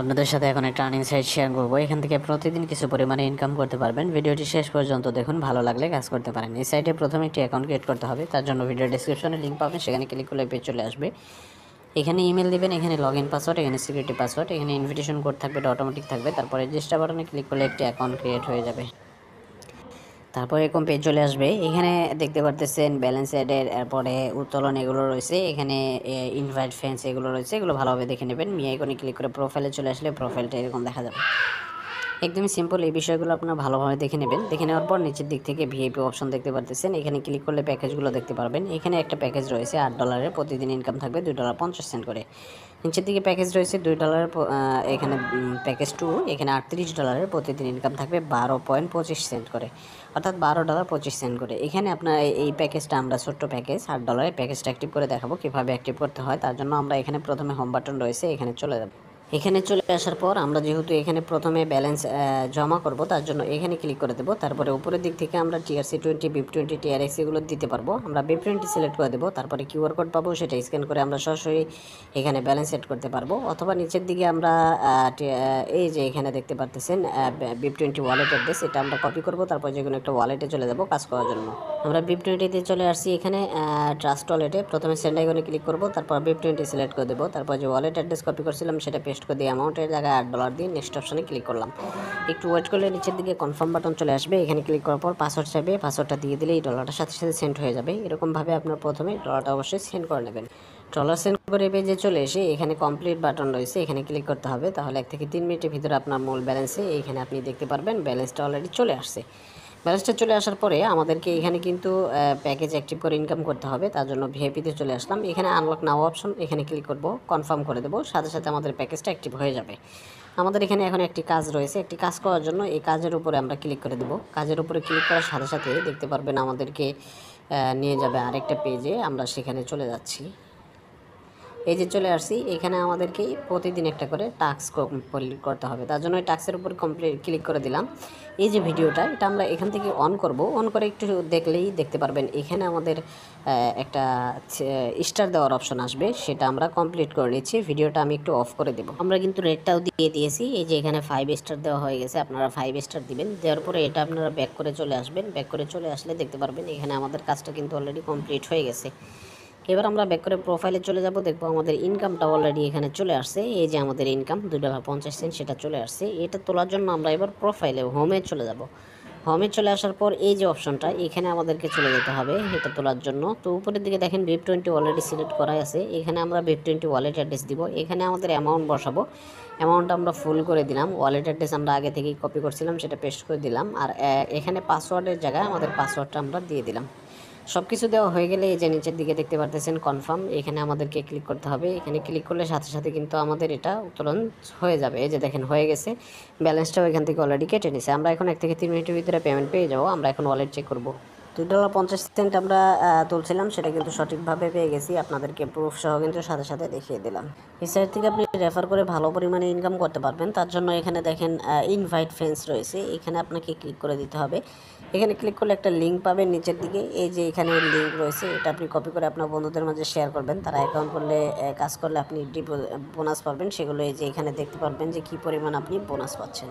আপনাদের সাথে এখন একটা আর্নিং সাইট শেয়ার করবো। এখান থেকে প্রতিদিন কিছু পরিমাণে ইনকাম করতে পারবেন। ভিডিওটি শেষ পর্যন্ত দেখুন, ভালো লাগলে কাজ করতে পারেন। এই সাইটে প্রথমে একটি অ্যাকাউন্ট ক্রিয়েট করতে হবে। তার জন্য ভিডিও ডেসক্রিপশনে লিঙ্ক পাবেন, সেখানে ক্লিক করলে পেজ চলে আসবে। এখানে ইমেল দিবেন, এখানে লগ ইন পাসওয়ার্ড, এখানে সিকিউরিটি পাসওয়ার্ড, এখানে ইনভিটেশন কোড থাকবে, এটা অটোমেটিক থাকবে। তারপরে রেজিস্টার বাটনে ক্লিক করলে একটি অ্যাকাউন্ট ক্রিয়েট হয়ে যাবে। তারপর এরকম পেজ চলে আসবে। এখানে দেখতে পারতেছেন ব্যালেন্স অ্যাডের, এরপরে উত্তোলন এগুলো রয়েছে। এখানে ইনভাইট ফ্রেন্ডস এগুলো রয়েছে, এগুলো ভালোভাবে দেখে নেবেন। মি আইকনে ক্লিক করে প্রোফাইলে চলে আসলে প্রোফাইলটা এরকম দেখা যাবে। একদমই সিম্পল, এই বিষয়গুলো আপনারা ভালোভাবে দেখে নেবেন। দেখে নেওয়ার পর নিচের দিক থেকে ভিআইপি অপশন দেখতে পারতেছেন, এখানে ক্লিক করলে প্যাকেজগুলো দেখতে পারবেন। এখানে একটা প্যাকেজ রয়েছে $8, প্রতিদিন ইনকাম থাকবে $2.50 করে। নিচের দিকে প্যাকেজ রয়েছে $2, এখানে প্যাকেজ 2, এখানে $38, প্রতিদিন ইনকাম থাকবে 12.25 করে, অর্থাৎ $12.25 করে। এখানে আপনার এই প্যাকেজটা, আমরা ছোট্ট প্যাকেজ $8 প্যাকেজটা অ্যাক্টিভ করে দেখাবো কীভাবে অ্যাক্টিভ করতে হয়। তার জন্য আমরা এখানে প্রথমে হোম বাটন রয়েছে, এখানে চলে যাব। এখানে চলে আসার পর আমরা যেহেতু এখানে প্রথমে ব্যালেন্স জমা করব, তার জন্য এখানে ক্লিক করে দেবো। তারপরে উপরের দিক থেকে আমরা TRC20, BIP20, TRX এগুলো দিতে পারবো। আমরা BIP20 সিলেক্ট করে দেবো। তারপরে QR কোড পাবো, সেটা স্ক্যান করে আমরা সরাসরি এখানে ব্যালেন্স সেট করতে পারবো। অথবা নিচের দিকে আমরা এই যে এখানে দেখতে পারতেছেন BIP20 ওয়ালেট অ্যাড্রেস, এটা আমরা কপি করব। তারপর যে কোনো একটা ওয়ালেটে চলে যাব কাজ করার জন্য। আমরা BIP20-তে চলে আসছি। এখানে ট্রাস্ট ওয়ালেটে প্রথমে সেন্ড আইকনে ক্লিক করব, তারপর BIP20 সিলেক্ট করে দেবো। তারপর যে ওয়ালেট অ্যাড্রেস কপি করছিলাম সেটা পেস্ট করে দিয়ে অ্যামাউন্টের জায়গায় $8 দিয়ে নেক্সট অপশনে ক্লিক করলাম। একটু ওয়েট করলে নিচের দিকে কনফার্ম বাটন চলে আসবে। এখানে ক্লিক করার পর পাসওয়ার্ড চাইবে, পাসওয়ার্ডটা দিয়ে দিলে এই ডলারটার সাথে সাথে সেন্ড হয়ে যাবে। এরকমভাবে আপনার প্রথমে ডলারটা অবশ্যই সেন্ড করে নেবেন। ডলার সেন্ড করে পেজে চলে এসে এখানে কমপ্লিট বাটন রয়েছে, এখানে ক্লিক করতে হবে। তাহলে 1 থেকে 3 মিনিটের ভিতরে আপনার মূল ব্যালেন্সে এখানে আপনি দেখতে পারবেন ব্যালেন্সটা অলরেডি চলে আসছে। ব্যালেন্সটা চলে আসার পরে আমাদেরকে এখানে কিন্তু প্যাকেজ অ্যাক্টিভ করে ইনকাম করতে হবে। তার জন্য ভিআইপিতে চলে আসলাম। এখানে আনলক নাও অপশন, এখানে ক্লিক করব, কনফার্ম করে দেবো। সাথে সাথে আমাদের প্যাকেজটা অ্যাক্টিভ হয়ে যাবে। আমাদের এখানে এখন একটি কাজ রয়েছে, একটি কাজ করার জন্য এই কাজের উপরে আমরা ক্লিক করে দেবো। কাজের উপরে ক্লিক করার সাথে সাথে দেখতে পারবেন আমাদেরকে নিয়ে যাবে আরেকটা পেজে, আমরা সেখানে চলে যাচ্ছি। এই যে চলে আসছি, এখানে আমাদেরকে প্রতিদিন একটা করে টাস্ক কমপ্লিট করতে হবে। তার জন্য এই টাস্কের উপর ক্লিক করে দিলাম। এই যে ভিডিওটা, এটা আমরা এখান থেকে অন করব। অন করে একটু দেখলেই দেখতে পারবেন এখানে আমাদের একটা স্টার দেওয়ার অপশন আসবে, সেটা আমরা কমপ্লিট করে নিচ্ছি। ভিডিওটা আমি একটু অফ করে দেবো। আমরা কিন্তু রেটটাও দিয়ে দিয়েছি। এই যে এখানে 5 স্টার দেওয়া হয়ে গেছে, আপনারা 5 স্টার দিবেন। দেওয়ার পরে এটা আপনারা ব্যাক করে চলে আসবেন। ব্যাক করে চলে আসলে দেখতে পারবেন এখানে আমাদের কাজটা কিন্তু অলরেডি কমপ্লিট হয়ে গেছে। এবার আমরা ব্যাক করে প্রোফাইলে চলে যাব, দেখবো আমাদের ইনকামটা অলরেডি এখানে চলে আসছে। এই যে আমাদের ইনকাম $2.50 সেটা চলে আসছে। এটা তোলার জন্য আমরা এবার প্রোফাইলে হোমে চলে যাব। হোমে চলে আসার পর এই যে অপশনটা, এখানে আমাদেরকে চলে যেতে হবে এটা তোলার জন্য। তো উপরের দিকে দেখেন BIP20 অলরেডি সিলেক্ট করা আছে। এখানে আমরা BIP20 ওয়ালেট অ্যাড্রেস দিব। এখানে আমাদের অ্যামাউন্ট বসাবো। অ্যামাউন্টটা আমরা ফুল করে দিলাম। ওয়ালেট অ্যাড্রেস আমরা আগে থেকেই কপি করছিলাম, সেটা পেস্ট করে দিলাম। আর এখানে পাসওয়ার্ডের জায়গায় আমাদের পাসওয়ার্ডটা আমরা দিয়ে দিলাম। সব কিছু দেওয়া হয়ে গেলে এই যে নিচের দিকে দেখতে পারতেছেন কনফার্ম, এখানে আমাদেরকে ক্লিক করতে হবে। এখানে ক্লিক করলে সাথে সাথে কিন্তু আমাদের এটা উত্তোলন হয়ে যাবে। এই যে দেখেন হয়ে গেছে, ব্যালেন্সটাও এখান থেকে অলরেডি কেটে নিছে। আমরা এখন 1 থেকে 3 মিনিটের ভিতরে পেমেন্ট পেয়ে যাবো। আমরা এখন ওয়ালেট চেক করবো। $2.50 আমরা তুলছিলাম, সেটা কিন্তু সঠিকভাবে পেয়ে গেছি। আপনাদেরকে প্রুফ সহ কিন্তু সাথে সাথে দেখিয়ে দিলাম। এই সাইট থেকে আপনি রেফার করে ভালো পরিমাণে ইনকাম করতে পারবেন। তার জন্য এখানে দেখেন ইনভাইট ফ্রেন্ডস রয়েছে, এখানে আপনাকে ক্লিক করে দিতে হবে। এখানে ক্লিক করলে একটা লিঙ্ক পাবেন নিচের দিকে। এই যে এখানে লিঙ্ক রয়েছে, এটা আপনি কপি করে আপনার বন্ধুদের মাঝে শেয়ার করবেন। তারা অ্যাকাউন্ট করলে কাজ করলে আপনি বোনাস পাবেন। সেগুলো এই যে এখানে দেখতে পারবেন যে কী পরিমাণ আপনি বোনাস পাচ্ছেন।